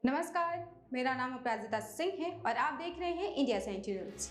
नमस्कार, मेरा नाम अपराजिता सिंह है और आप देख रहे हैं इंडिया सेंचुरी न्यूज।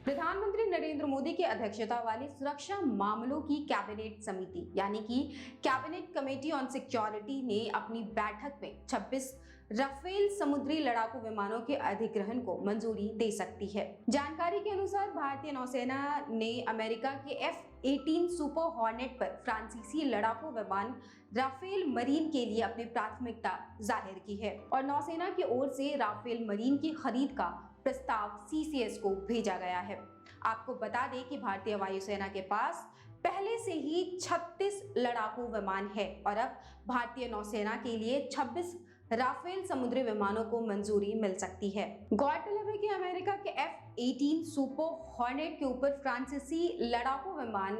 प्रधानमंत्री नरेंद्र मोदी की अध्यक्षता वाली सुरक्षा मामलों की कैबिनेट समिति यानी कि कैबिनेट कमेटी ऑन सिक्योरिटी ने अपनी बैठक में 26 राफेल समुद्री लड़ाकू विमानों के अधिग्रहण को मंजूरी दे सकती है। जानकारी के अनुसार भारतीय नौसेना ने अमेरिका के F-18 सुपर हॉर्नेट पर फ्रांसीसी लड़ाकू विमान राफेल मरीन के लिए अपनी प्राथमिकता जाहिर की है और नौसेना की ओर से राफेल मरीन की खरीद का प्रस्ताव CCS को भेजा गया है। आपको बता दें कि भारतीय वायुसेना के पास पहले से ही 36 लड़ाकू विमान है और अब भारतीय नौसेना के लिए 26 राफेल समुद्री विमानों को मंजूरी मिल सकती है। गौरतलब है कि अमेरिका के F-18 सुपर हॉर्नेट के ऊपर फ्रांसीसी लड़ाकू विमान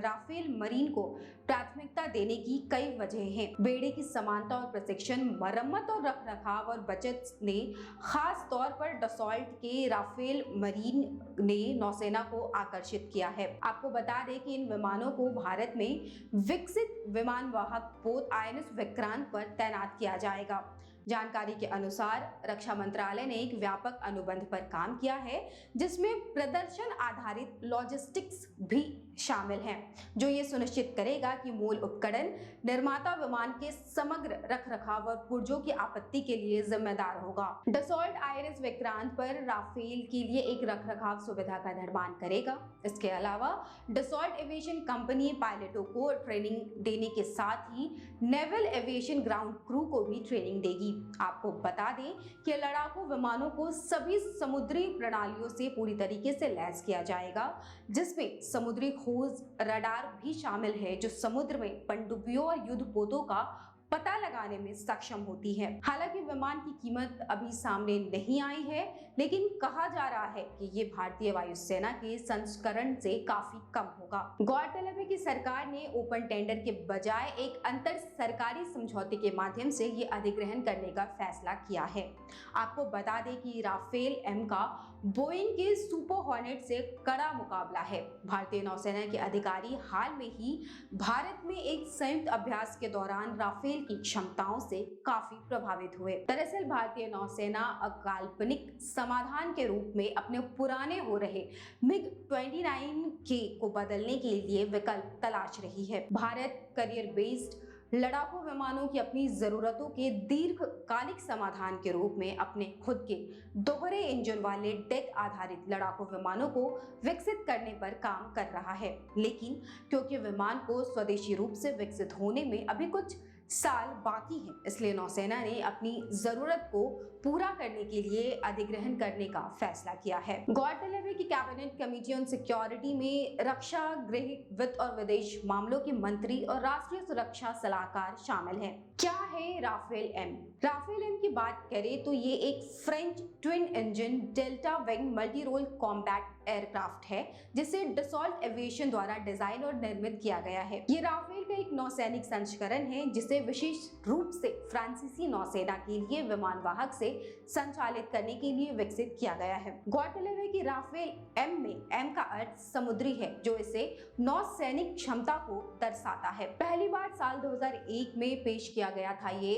राफेल मरीन को प्राथमिकता देने की कई वजह हैं। बेड़े की समानता और प्रशिक्षण, मरम्मत और रखरखाव और बचत ने खास तौर पर डसॉल्ट के राफेल मरीन ने नौसेना को आकर्षित किया है। आपको बता दें कि इन विमानों को भारत में विकसित विमान वाहक पोत INS विक्रांत पर तैनात किया जाएगा। जानकारी के अनुसार रक्षा मंत्रालय ने एक व्यापक अनुबंध पर काम किया है जिसमें प्रदर्शन आधारित लॉजिस्टिक्स भी शामिल हैं, जो ये सुनिश्चित करेगा कि मूल उपकरण निर्माता विमान के समग्र रखरखाव और पुर्जों की आपत्ति के लिए जिम्मेदार होगा। डसॉल्ट INS विक्रांत पर राफेल के लिए एक रखरखाव सुविधा का निर्माण करेगा। इसके अलावा डसॉल्ट एविएशन कंपनी पायलटों को ट्रेनिंग देने के साथ ही नेवल एविएशन ग्राउंड क्रू को भी ट्रेनिंग देगी। आपको बता दें कि लड़ाकू विमानों को सभी समुद्री प्रणालियों से पूरी तरीके से लैस किया जाएगा, जिसमें समुद्री खोज रडार भी शामिल है जो समुद्र में पनडुब्बियों और युद्धपोतों का पता लगाने में सक्षम होती है। हालांकि विमान की कीमत अभी सामने नहीं आई है, लेकिन कहा जा रहा है कि ये भारतीय वायुसेना के संस्करण से काफी कम होगा। गौरतलब है कि सरकार ने ओपन टेंडर के बजाय एक अंतर सरकारी समझौते के माध्यम से ये अधिग्रहण करने का फैसला किया है। आपको बता दें कि राफेल M का बोइंग के सुपर हॉर्नेट से कड़ा मुकाबला है। भारतीय नौसेना के अधिकारी हाल में ही भारत में एक संयुक्त अभ्यास के दौरान राफेल की क्षमताओं से काफी प्रभावित हुए। दरअसल भारतीय नौसेना अकाल्पनिक समाधान के रूप में अपने पुराने हो रहे MiG-29K को बदलने के लिए विकल्प तलाश रही है। भारत करियर बेस्ड लड़ाकू विमानों की अपनी जरूरतों के दीर्घकालिक समाधान के रूप में अपने खुद के दोहरे इंजन वाले डेक आधारित लड़ाकू विमानों को विकसित करने पर काम कर रहा है, लेकिन क्योंकि विमान को स्वदेशी रूप से विकसित होने में अभी कुछ साल बाकी है, इसलिए नौसेना ने अपनी जरूरत को पूरा करने के लिए अधिग्रहण करने का फैसला किया है। गौरतलब है कि कैबिनेट कमेटी ऑन सिक्योरिटी में रक्षा, गृह, वित्त और विदेश मामलों के मंत्री और राष्ट्रीय सुरक्षा सलाहकार शामिल हैं। क्या है राफेल M? राफेल M की बात करें तो ये एक French twin engine delta wing multi role combat aircraft है जिसे डसॉल्ट एविएशन द्वारा डिजाइन और निर्मित किया गया है। ये राफेल का एक नौसैनिक संस्करण है जिसे विशेष रूप से फ्रांसीसी नौसेना के लिए विमान वाहक से संचालित करने के लिए विकसित किया गया है। गौरतलब है कि राफेल M में M का अर्थ समुद्री है, जो इसे नौसैनिक क्षमता को दर्शाता है। पहली बार साल 2001 में पेश किया गया था। ये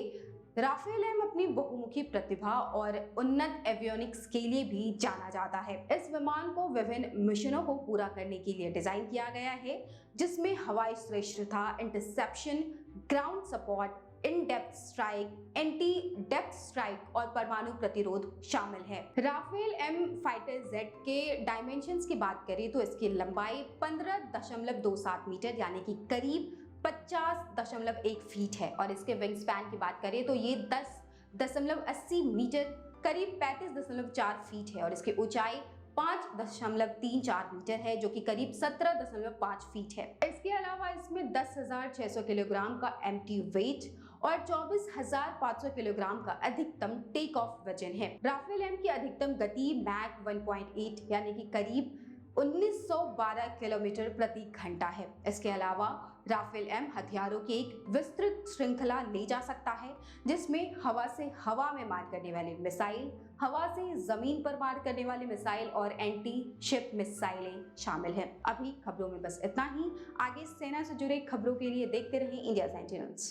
राफेल M अपनी बहुमुखी प्रतिभा और उन्नत एवियोनिक्स के लिए भी जाना जाता है। इस विमान को विभिन्न मिशनों को पूरा करने के लिए डिजाइन किया गया है, जिसमें हवाई श्रेष्ठता, interception, ground support, in depth strike, anti depth strike और परमाणु प्रतिरोध शामिल है। राफेल M फाइटर जेट के डायमेंशंस की बात करें तो इसकी लंबाई 15.27 मीटर यानी कि करीब 50.1 फीट है और इसके विंग स्पैन की बात करें तो ये 10.80 मीटर करीब 35.4 फीट है और इसकी ऊंचाई 5.34 मीटर है, जो कि करीब 17.5 फीट है। इसके अलावा इसमें 10,600 किलोग्राम का एम्प्टी वेट और 24,500 किलोग्राम का अधिकतम टेक ऑफ वजन है। राफेल M की अधिकतम गति मैक 1.8 यानी कि करीब 1912 किलोमीटर प्रति घंटा है। इसके अलावा राफेल एम हथियारों की एक विस्तृत श्रृंखला ले जा सकता है, जिसमें हवा से हवा में मार करने वाली मिसाइल, हवा से जमीन पर मार करने वाली मिसाइल और एंटी शिप मिसाइलें शामिल हैं। अभी खबरों में बस इतना ही। आगे सेना से जुड़े खबरों के लिए देखते रहें इंडिया सेंटिनल्स।